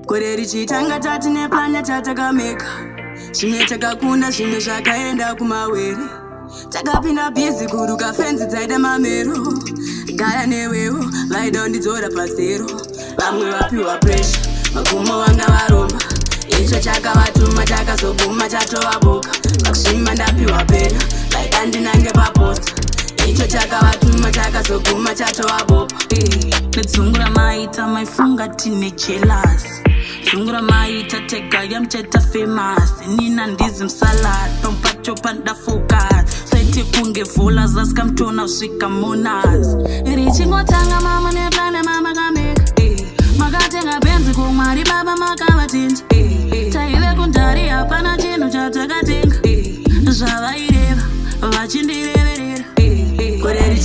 gore richitanga tatine plane tatakameka, chimwe takakunda zvimwe zvakaenda kumawere, takapinda bhizi kuruka fenzi dzaida mamero, gaya newewo vaida kundidzora pasero, vamwe vapiwa presha magumo vanga varomba, icho chakavatuma takazoguma chatovaboka, pakushima ndapiwa pera vaikandinange paposta, icho chakavatuma takazoguma chatovaboka. Nedzungura maita maifunga tine jealous, dzungura maita tegaya mcheta famous, nina ndizi msalad pampacho pandafocus, saite kunge vola zaskamtona usvika monas, richingotanga mama neplane mama kameka, makatenga benzi kumwari baba makavatinja, taive kundari hapana chinhu chatakatenga, zvavaireva vachindireverera.